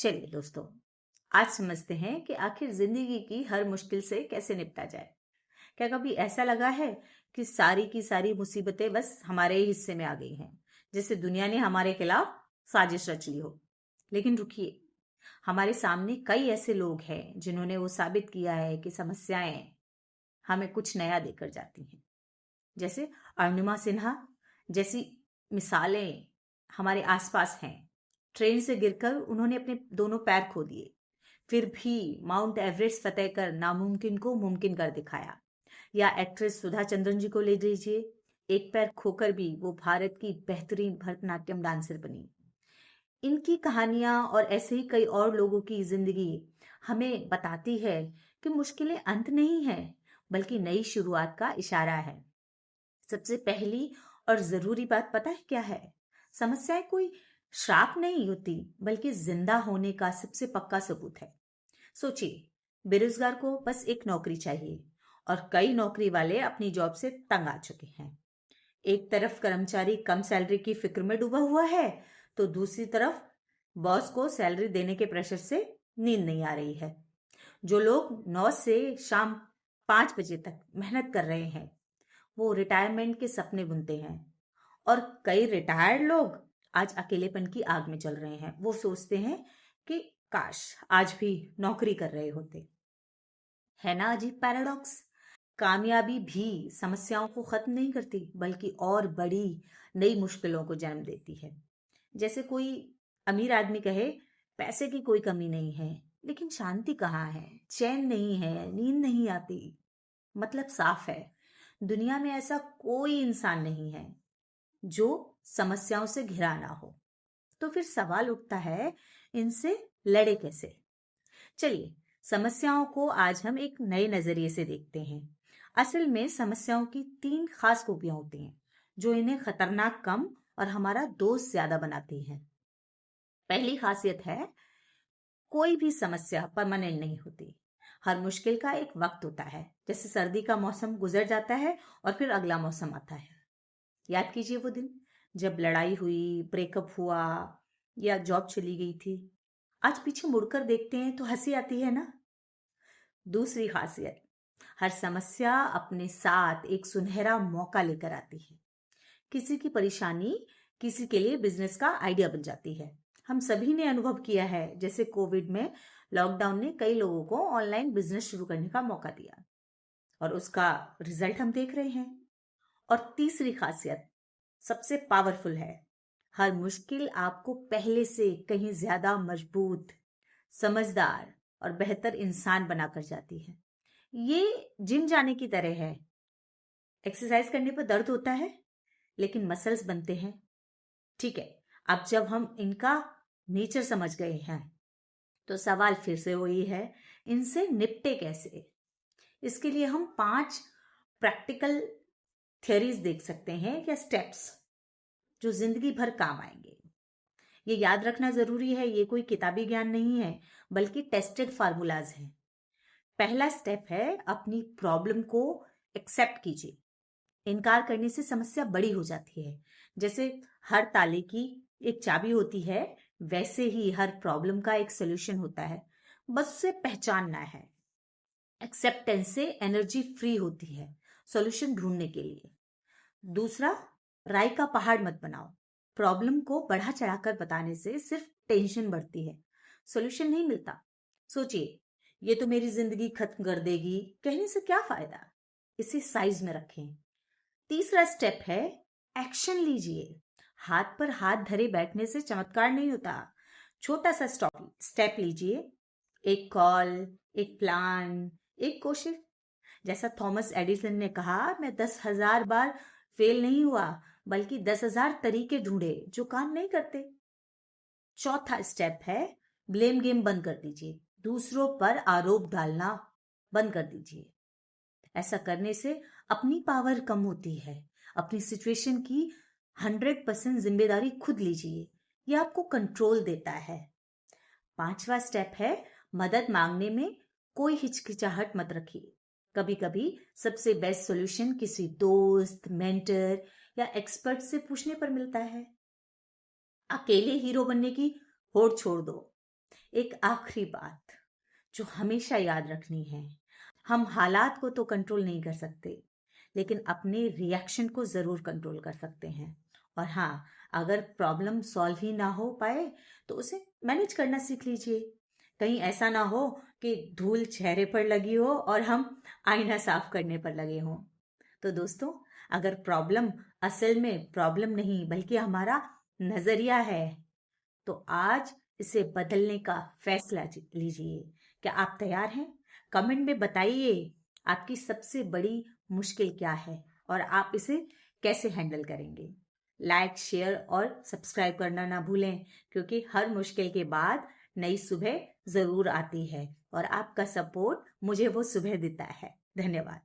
चलिए दोस्तों, आज समझते हैं कि आखिर जिंदगी की हर मुश्किल से कैसे निपटा जाए। क्या कभी ऐसा लगा है कि सारी की सारी मुसीबतें बस हमारे ही हिस्से में आ गई हैं, जैसे दुनिया ने हमारे खिलाफ साजिश रच ली हो। लेकिन रुकिए, हमारे सामने कई ऐसे लोग हैं जिन्होंने वो साबित किया है कि समस्याएं हमें कुछ नया देकर जाती हैं। जैसे अरुणिमा सिन्हा जैसी मिसालें हमारे आसपास हैं। ट्रेन से गिरकर उन्होंने अपने दोनों पैर खो दिए, फिर भी माउंट एवरेस्ट फतेह कर नामुमकिन को मुमकिन कर दिखाया। या एक्ट्रेस सुधा चंद्रन जी को ले लीजिए, एक पैर खोकर भी वो भारत की बेहतरीन भरतनाट्यम डांसर बनी। इनकी कहानियां और ऐसे ही कई और लोगों की जिंदगी हमें बताती है कि मुश्किलें अंत नहीं है, बल्कि नई शुरुआत का इशारा है। सबसे पहली और जरूरी बात पता है क्या है? समस्याएं कोई श्राप नहीं होती, बल्कि जिंदा होने का सबसे पक्का सबूत है। सोचिए, बेरोजगार को बस एक नौकरी चाहिए और कई नौकरी वाले अपनी जॉब से तंग आ चुके हैं। एक तरफ कर्मचारी कम सैलरी की फिक्र में डूबा हुआ है, तो दूसरी तरफ बॉस को सैलरी देने के प्रेशर से नींद नहीं आ रही है। जो लोग 9 से शाम 5 बजे तक मेहनत कर रहे हैं, वो रिटायरमेंट के सपने बुनते हैं। और कई रिटायर्ड लोग आज अकेलेपन की आग में चल रहे हैं। वो सोचते हैं कि काश आज भी नौकरी कर रहे होते। है ना अजीब पैराडॉक्स? कामयाबी भी समस्याओं को खत्म नहीं करती, बल्कि और बड़ी नई मुश्किलों को जन्म देती है। जैसे कोई अमीर आदमी कहे, पैसे की कोई कमी नहीं है, लेकिन शांति कहाँ है, चैन नहीं है, नींद नहीं आती। मतलब साफ है, दुनिया में ऐसा कोई इंसान नहीं है जो समस्याओं से घिरा ना हो। तो फिर सवाल उठता है, इनसे लड़े कैसे? चलिए, समस्याओं को आज हम एक नए नजरिए से देखते हैं। असल में समस्याओं की 3 खास खूबियां होती हैं जो इन्हें खतरनाक कम और हमारा दोस्त ज्यादा बनाती हैं। पहली खासियत है, कोई भी समस्या परमानेंट नहीं होती। हर मुश्किल का एक वक्त होता है। जैसे सर्दी का मौसम गुजर जाता है और फिर अगला मौसम आता है। याद कीजिए वो दिन जब लड़ाई हुई, ब्रेकअप हुआ या जॉब चली गई थी। आज पीछे मुड़कर देखते हैं तो हंसी आती है ना। दूसरी खासियत, हर समस्या अपने साथ एक सुनहरा मौका लेकर आती है। किसी की परेशानी किसी के लिए बिजनेस का आइडिया बन जाती है। हम सभी ने अनुभव किया है, जैसे कोविड में लॉकडाउन ने कई लोगों को ऑनलाइन बिजनेस शुरू करने का मौका दिया और उसका रिजल्ट हम देख रहे हैं। और तीसरी खासियत सबसे पावरफुल है, हर मुश्किल आपको पहले से कहीं ज्यादा मजबूत, समझदार और बेहतर इंसान बनाकर जाती है। ये जिम जाने की तरह है। एक्सरसाइज करने पर दर्द होता है, लेकिन मसल्स बनते हैं। ठीक है, अब जब हम इनका नेचर समझ गए हैं, तो सवाल फिर से वही है, इनसे निपटे कैसे? इसके लिए हम 5 प्रैक्टिकल थियरीज देख सकते हैं या स्टेप्स जो जिंदगी भर काम आएंगे। ये याद रखना जरूरी है, ये कोई किताबी ज्ञान नहीं है, बल्कि टेस्टेड फार्मूलाज हैं। पहला स्टेप है, अपनी प्रॉब्लम को एक्सेप्ट कीजिए। इनकार करने से समस्या बड़ी हो जाती है। जैसे हर ताले की एक चाबी होती है, वैसे ही हर प्रॉब्लम का एक सोल्यूशन होता है, बस उसे पहचानना है। एक्सेप्टेंस से एनर्जी फ्री होती है सॉल्यूशन ढूंढने के लिए। दूसरा, राय का पहाड़ मत बनाओ। प्रॉब्लम को बढ़ा चढ़ाकर बताने से सिर्फ टेंशन बढ़ती है, सॉल्यूशन नहीं मिलता। सोचिए, ये तो मेरी जिंदगी खत्म कर देगी, कहने से क्या फायदा? इसे साइज में रखें। तीसरा स्टेप है, एक्शन लीजिए। हाथ पर हाथ धरे बैठने से चमत्कार नहीं होता। छोटा सा स्टेप लीजिए, एक कॉल, एक प्लान, एक कोशिश। जैसा थॉमस एडिसन ने कहा, मैं 10,000 बार फेल नहीं हुआ, बल्कि 10,000 तरीके ढूंढे जो काम नहीं करते। चौथा स्टेप है, ब्लेम गेम बंद कर दीजिए। दूसरों पर आरोप डालना बंद कर दीजिए। ऐसा करने से अपनी पावर कम होती है। अपनी सिचुएशन की 100% जिम्मेदारी खुद लीजिए, यह आपको कंट्रोल देता है। पांचवा स्टेप है, मदद मांगने में कोई हिचकिचाहट मत रखिए। कभी कभी सबसे बेस्ट सॉल्यूशन किसी दोस्त, मेंटर या एक्सपर्ट से पूछने पर मिलता है। अकेले हीरो बनने की होड़ छोड़ दो। एक आखिरी बात जो हमेशा याद रखनी है, हम हालात को तो कंट्रोल नहीं कर सकते, लेकिन अपने रिएक्शन को ज़रूर कंट्रोल कर सकते हैं। और हाँ, अगर प्रॉब्लम सॉल्व ही ना हो पाए तो उसे मैनेज करना सीख लीजिए। कहीं ऐसा ना हो कि धूल चेहरे पर लगी हो और हम आईना साफ करने पर लगे हों। तो दोस्तों, अगर प्रॉब्लम असल में प्रॉब्लम नहीं बल्कि हमारा नज़रिया है, तो आज इसे बदलने का फैसला लीजिए। क्या आप तैयार हैं? कमेंट में बताइए आपकी सबसे बड़ी मुश्किल क्या है और आप इसे कैसे हैंडल करेंगे। लाइक, शेयर और सब्सक्राइब करना ना भूलें, क्योंकि हर मुश्किल के बाद नई सुबह जरूर आती है और आपका सपोर्ट मुझे वो सुबह देता है। धन्यवाद।